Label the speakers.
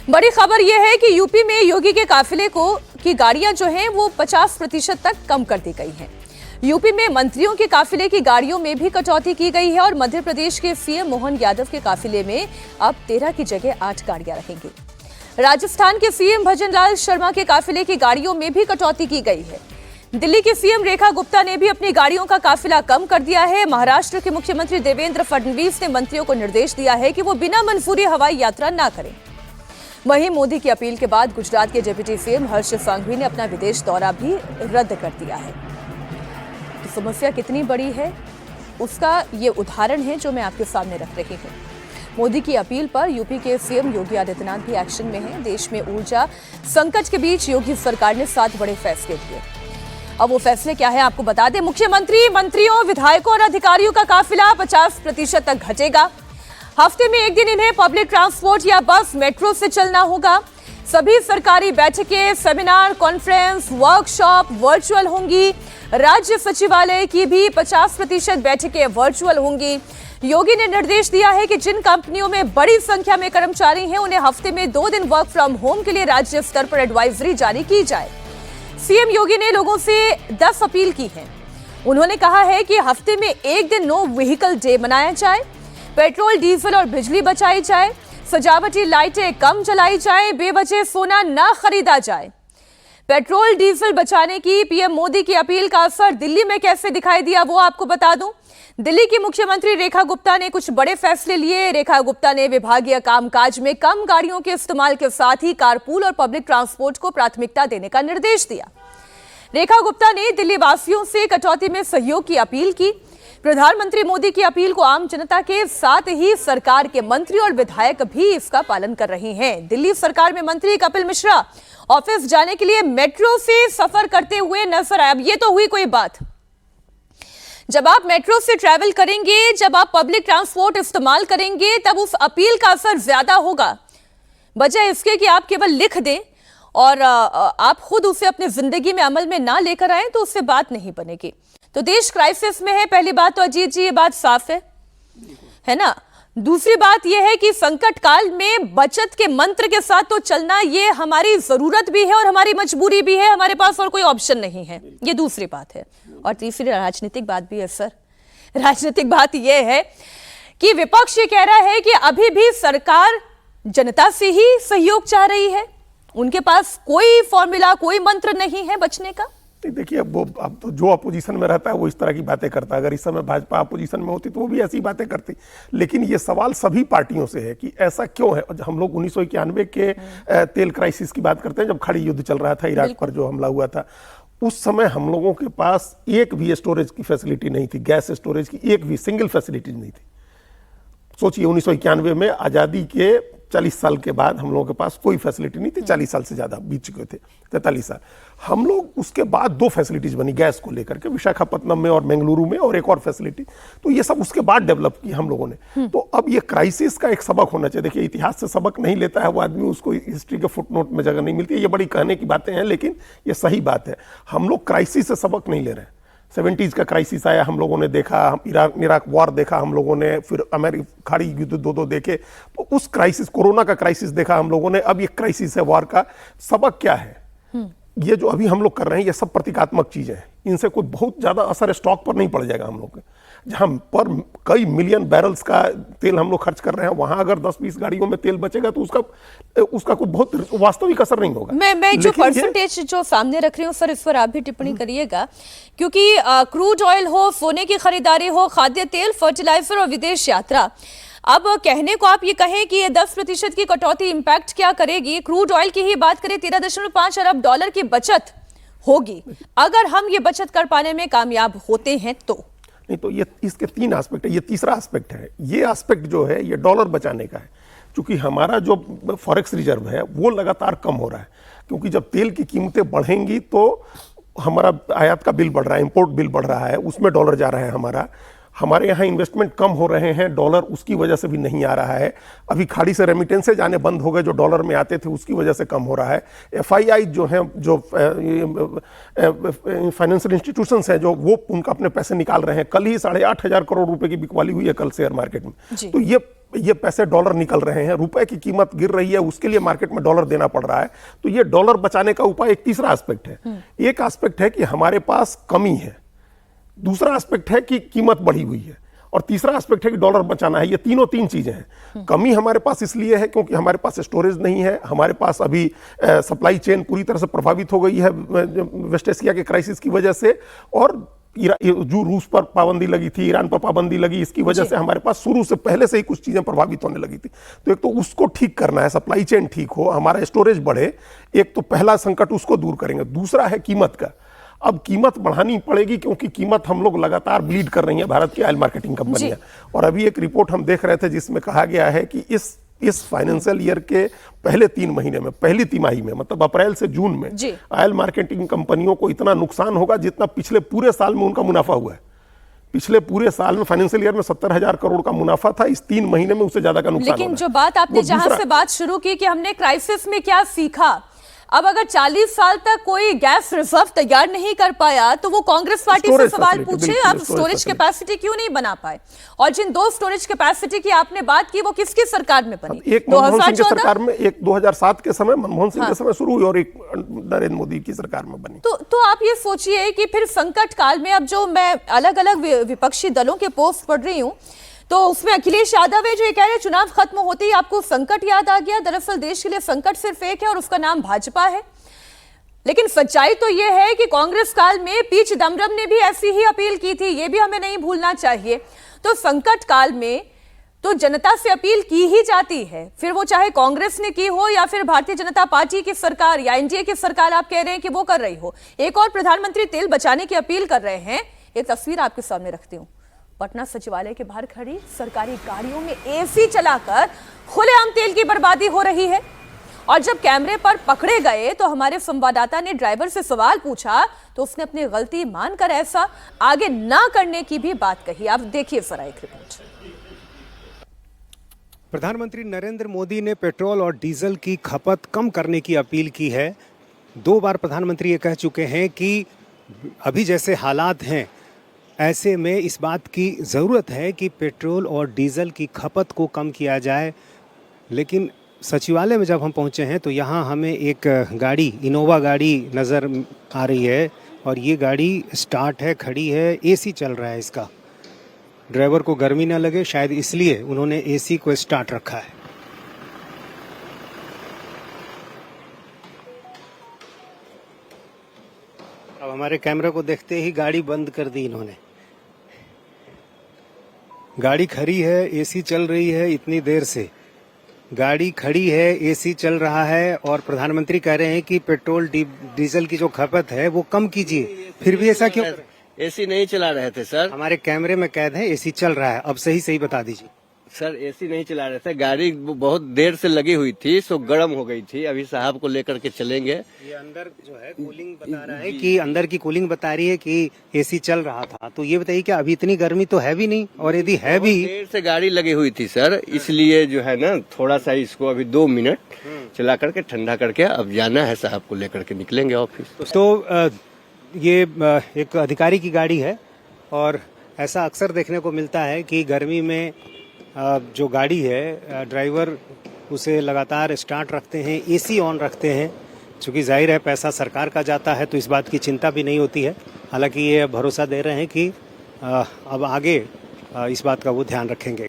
Speaker 1: बड़ी खबर यह है कि यूपी में योगी के काफिले की गाड़ियां जो हैं वो 50% तक कम कर दी गई हैं। यूपी में मंत्रियों के काफिले की गाड़ियों में भी कटौती की गई है और मध्य प्रदेश के सीएम मोहन यादव के काफिले में अब 13 की जगह 8 गाड़ियां रहेंगी। राजस्थान के सीएम भजनलाल शर्मा के काफिले की गाड़ियों में भी कटौती की गई है। दिल्ली की सीएम रेखा गुप्ता ने भी अपनी गाड़ियों का काफिला कम कर दिया है। महाराष्ट्र के मुख्यमंत्री देवेंद्र फडणवीस ने मंत्रियों को निर्देश दिया है कि वो बिना मंजूरी हवाई यात्रा न करें। वहीं मोदी की अपील के बाद गुजरात के डिप्टी सीएम हर्ष सांघवी ने अपना विदेश दौरा भी रद्द कर दिया है। तो समस्या कितनी बड़ी है उसका ये उदाहरण है जो मैं आपके सामने रख रही हूँ। मोदी की अपील पर यूपी के सीएम योगी आदित्यनाथ भी एक्शन में हैं। देश में ऊर्जा संकट के बीच योगी सरकार ने 7 बड़े फैसले किए। अब वो फैसले क्या है आपको बता दें। मुख्यमंत्री, मंत्रियों, विधायकों और अधिकारियों का काफिला 50% तक घटेगा। हफ्ते में एक दिन इन्हें पब्लिक ट्रांसपोर्ट या बस, मेट्रो से चलना होगा। सभी सरकारी बैठकें, सेमिनार, कॉन्फ्रेंस, वर्कशॉप वर्चुअल होंगी। राज्य सचिवालय की भी 50% बैठकें वर्चुअल होंगी। योगी ने निर्देश दिया है कि जिन कंपनियों में बड़ी संख्या में कर्मचारी हैं उन्हें हफ्ते में 2 दिन वर्क फ्रॉम होम के लिए राज्य स्तर पर एडवाइजरी जारी की जाए। सीएम योगी ने लोगों से 10 अपील की है। उन्होंने कहा है कि हफ्ते में एक दिन नो व्हीकल डे मनाया जाए, पेट्रोल, डीजल और बिजली बचाई जाए, सजावटी लाइटें कम जलाई जाए, बेवजह सोना न खरीदा जाए। पेट्रोल डीजल बचाने की पीएम मोदी की अपील का असर दिल्ली में कैसे दिखाई दिया वो आपको बता दूं। दिल्ली की मुख्यमंत्री रेखा गुप्ता ने कुछ बड़े फैसले लिए। रेखा गुप्ता ने विभागीय कामकाज में कम गाड़ियों के इस्तेमाल के साथ ही कारपूल और पब्लिक ट्रांसपोर्ट को प्राथमिकता देने का निर्देश दिया। रेखा गुप्ता ने दिल्ली वासियों से कटौती में सहयोग की अपील की। प्रधानमंत्री मोदी की अपील को आम जनता के साथ ही सरकार के मंत्री और विधायक भी इसका पालन कर रहे हैं। दिल्ली सरकार में मंत्री कपिल मिश्रा ऑफिस जाने के लिए मेट्रो से सफर करते हुए नजर आए। अब ये तो हुई कोई बात, जब आप मेट्रो से ट्रैवल करेंगे, जब आप पब्लिक ट्रांसपोर्ट इस्तेमाल करेंगे, तब उस अपील का असर ज्यादा होगा। बजाय इसके कि आप केवल लिख दें और आप खुद उसे अपनी जिंदगी में अमल में ना लेकर आए तो उससे बात नहीं बनेगी। तो देश क्राइसिस में है, पहली बात तो अजीत जी ये बात साफ है ना। दूसरी बात यह है कि संकट काल में बचत के मंत्र के साथ तो चलना ये हमारी जरूरत भी है और हमारी मजबूरी भी है। हमारे पास और कोई ऑप्शन नहीं है, ये दूसरी बात है। और तीसरी राजनीतिक बात भी है सर। राजनीतिक बात यह है कि विपक्ष ये कह रहा है कि अभी भी सरकार जनता से ही सहयोग चाह रही है। उनके पास कोई फॉर्मूला, कोई मंत्र नहीं है बचने का।
Speaker 2: देखिए अब तो जो अपोजिशन में रहता है वो इस तरह की बातें करता है। अगर इस समय भाजपा अपोजिशन में होती तो वो भी ऐसी बातें करती। लेकिन ये सवाल सभी पार्टियों से है कि ऐसा क्यों है। हम लोग 1991 के तेल क्राइसिस की बात करते हैं, जब खड़ी युद्ध चल रहा था, इराक पर जो हमला हुआ था। उस समय हम लोगों के पास एक भी स्टोरेज की फैसिलिटी नहीं थी, गैस स्टोरेज की एक भी सिंगल फैसिलिटी नहीं थी। सोचिए 1991 में आज़ादी के 40 साल के बाद हम लोगों के पास कोई फैसिलिटी नहीं थी। 40 साल से ज़्यादा बीत चुके थे, 43 साल। हम लोग उसके बाद 2 फैसिलिटीज़ बनी गैस को लेकर के, विशाखापट्टनम में और बेंगलुरु में, और एक और फैसिलिटी। तो ये सब उसके बाद डेवलप की हम लोगों ने। तो अब ये क्राइसिस का एक सबक होना चाहिए। देखिए इतिहास से सबक नहीं लेता है वो आदमी, उसको हिस्ट्री के फुटनोट में जगह नहीं मिलती है। ये बड़ी कहने की बातें हैं लेकिन ये सही बात है। हम लोग क्राइसिस से सबक नहीं ले रहे हैं। 70s का क्राइसिस आया, हम लोगों ने देखा, इराक वॉर देखा हम लोगों ने, फिर अमेरिका खाड़ी युद्ध 2 देखे। तो उस क्राइसिस, कोरोना का क्राइसिस देखा हम लोगों ने। अब ये क्राइसिस है वॉर का। सबक क्या है? ये जो अभी हम लोग कर रहे हैं ये सब प्रतीकात्मक चीजें हैं। इनसे कोई बहुत ज्यादा असर स्टॉक पर नहीं पड़ जाएगा। हम लोग जहां पर कई मिलियन बैरल्स का तेल हम लोग खर्च कर रहे हैं, वहां अगर 10-20 गाड़ियों में तेल बचेगा तो उसका कोई बहुत वास्तविक असर नहीं होगा।
Speaker 1: मैं जो परसेंटेज जो सामने रख रही हूँ सर, इस पर आप भी टिप्पणी करिएगा। क्योंकि क्रूड ऑयल हो, सोने की खरीदारी हो, खाद्य तेल, फर्टिलाइजर और विदेश यात्रा, अब कहने को आप ये कहें कि ये 10% की कटौती इंपैक्ट क्या करेगी। क्रूड ऑयल की ही बात करें, $13.5 अरब की बचत होगी अगर हम ये बचत कर पाने में कामयाब होते हैं तो।
Speaker 2: नहीं तो ये इसके 3 एस्पेक्ट है। ये तीसरा एस्पेक्ट है। ये एस्पेक्ट जो है ये डॉलर बचाने का है, क्योंकि हमारा जो फॉरेक्स रिजर्व है वो लगातार कम हो रहा है। क्योंकि जब तेल की कीमतें बढ़ेंगी तो हमारा आयात का बिल बढ़ रहा है, इंपोर्ट बिल बढ़ रहा है, उसमें डॉलर जा रहा है। हमारे यहाँ इन्वेस्टमेंट कम हो रहे हैं, डॉलर उसकी वजह से भी नहीं आ रहा है। अभी खाड़ी से रेमिटेंसेज आने बंद हो गए, जो डॉलर में आते थे उसकी वजह से कम हो रहा है। एफआईआई जो हैं, जो फाइनेंशियल इंस्टीट्यूशंस हैं, जो वो उनका अपने पैसे निकाल रहे हैं। कल ही 8,500 करोड़ रुपए की बिकवाली हुई है कल शेयर मार्केट में। तो ये ये पैसे डॉलर निकल रहे हैं, रुपए की कीमत गिर रही है, उसके लिए मार्केट में डॉलर देना पड़ रहा है। तो ये डॉलर बचाने का उपाय एक तीसरा एस्पेक्ट है। एक एस्पेक्ट है कि हमारे पास कमी है, दूसरा एस्पेक्ट है कि कीमत बढ़ी हुई है, और तीसरा एस्पेक्ट है कि डॉलर बचाना है। ये तीन चीजें हैं। कमी हमारे पास इसलिए है क्योंकि हमारे पास स्टोरेज नहीं है, हमारे पास अभी सप्लाई चेन पूरी तरह से प्रभावित हो गई है वेस्ट एशिया के क्राइसिस की वजह से, और जो रूस पर पाबंदी लगी थी, ईरान पर पाबंदी लगी, इसकी वजह से हमारे पास शुरू से पहले से ही कुछ चीजें प्रभावित होने लगी थी। तो एक तो उसको ठीक करना है, सप्लाई चेन ठीक हो, हमारा स्टोरेज बढ़े, एक तो पहला संकट उसको दूर करेंगे। दूसरा है कीमत का। अब कीमत बढ़ानी पड़ेगी क्योंकि कीमत हम लोग लगातार ब्लीड कर रही है, भारत की ऑयल मार्केटिंग कंपनियां। और अभी एक रिपोर्ट हम देख रहे थे जिसमें कहा गया है कि इस फाइनेंशियल ईयर के पहले 3 महीने में, पहली तिमाही में, मतलब अप्रैल से जून में ऑयल मार्केटिंग कंपनियों को इतना नुकसान होगा जितना पिछले पूरे साल में उनका मुनाफा हुआ है। पिछले पूरे साल में फाइनेंशियल ईयर में 70,000 करोड़ का मुनाफा था, इस 3 महीने में उससे ज्यादा का नुकसान।
Speaker 1: लेकिन जो बात आपने जहां से बात शुरू की कि हमने क्राइसिस में क्या सीखा, अब अगर 40 साल तक कोई गैस रिजर्व तैयार नहीं कर पाया तो वो कांग्रेस पार्टी से सवाल पूछे, आप स्टोरेज कैपेसिटी क्यों नहीं बना पाए? और जिन 2 स्टोरेज कैपेसिटी की आपने बात की वो किसकी सरकार में बनी?
Speaker 2: एक मनमोहन सिंह की सरकार में, एक 2007 के समय मनमोहन सिंह के समय शुरू हुई और एक नरेंद्र मोदी की सरकार में बनी।
Speaker 1: तो आप ये सोचिए कि फिर संकट काल में, अब जो मैं अलग अलग विपक्षी दलों के पोस्ट पढ़ रही हूं तो उसमें अखिलेश यादव है जो ये कह रहे हैं चुनाव खत्म होते ही आपको संकट याद आ गया। दरअसल देश के लिए संकट सिर्फ एक है और उसका नाम भाजपा है। लेकिन सच्चाई तो यह है कि कांग्रेस काल में पी चिदम्बरम ने भी ऐसी ही अपील की थी, ये भी हमें नहीं भूलना चाहिए। तो संकट काल में तो जनता से अपील की ही जाती है, फिर वो चाहे कांग्रेस ने की हो या फिर भारतीय जनता पार्टी की सरकार या एनडीए की सरकार आप कह रहे हैं कि वो कर रही हो। एक और प्रधानमंत्री तेल बचाने की अपील कर रहे हैं। ये तस्वीर आपके सामने रखती हूं, पटना सचिवालय के बाहर खड़ी सरकारी गाड़ियों में एसी चलाकर खुलेआम तेल की बर्बादी हो रही है। और जब कैमरे पर पकड़े गए तो हमारे संवाददाता ने ड्राइवर से सवाल पूछा तो उसने अपनी गलती मानकर ऐसा आगे ना करने की भी बात कही। आप देखिए जरा एक रिपोर्ट।
Speaker 3: प्रधानमंत्री नरेंद्र मोदी ने पेट्रोल और डीजल की खपत कम करने की अपील की है। 2 बार प्रधानमंत्री ये कह चुके हैं कि अभी जैसे हालात हैं ऐसे में इस बात की ज़रूरत है कि पेट्रोल और डीजल की खपत को कम किया जाए। लेकिन सचिवालय में जब हम पहुंचे हैं तो यहाँ हमें एक गाड़ी, इनोवा गाड़ी नज़र आ रही है और ये गाड़ी स्टार्ट है, खड़ी है, एसी चल रहा है इसका। ड्राइवर को गर्मी ना लगे शायद इसलिए उन्होंने एसी को स्टार्ट रखा है। अब हमारे कैमरे को देखते ही गाड़ी बंद कर दी इन्होंने। गाड़ी खड़ी है, एसी चल रही है, इतनी देर से गाड़ी खड़ी है, एसी चल रहा है और प्रधानमंत्री कह रहे हैं कि पेट्रोल डीजल की जो खपत है वो कम कीजिए। फिर भी ऐसा क्यों?
Speaker 4: एसी नहीं चला रहे थे सर।
Speaker 3: हमारे कैमरे में कैद है, एसी चल रहा है। अब सही बता दीजिए।
Speaker 4: सर एसी नहीं चला रहे थे, गाड़ी बहुत देर से लगी हुई थी, सो गर्म हो गई थी। अभी साहब को लेकर के चलेंगे।
Speaker 3: ये अंदर जो है कूलिंग बता रहा है कि अंदर की कूलिंग बता रही है कि एसी चल रहा था। तो ये बताइए कि अभी इतनी गर्मी तो है भी नहीं, और यदि है भी,
Speaker 4: देर से गाड़ी लगी हुई थी सर, इसलिए जो है ना थोड़ा सा इसको अभी 2 मिनट चला करके ठंडा करके अब जाना है, साहब को लेकर के निकलेंगे ऑफिस।
Speaker 3: तो ये एक अधिकारी की गाड़ी है और ऐसा अक्सर देखने को मिलता है कि गर्मी में जो गाड़ी है ड्राइवर उसे लगातार स्टार्ट रखते हैं, एसी ऑन रखते हैं। चूँकि जाहिर है पैसा सरकार का जाता है तो इस बात की चिंता भी नहीं होती है। हालांकि ये भरोसा दे रहे हैं कि अब आगे इस बात का वो ध्यान रखेंगे।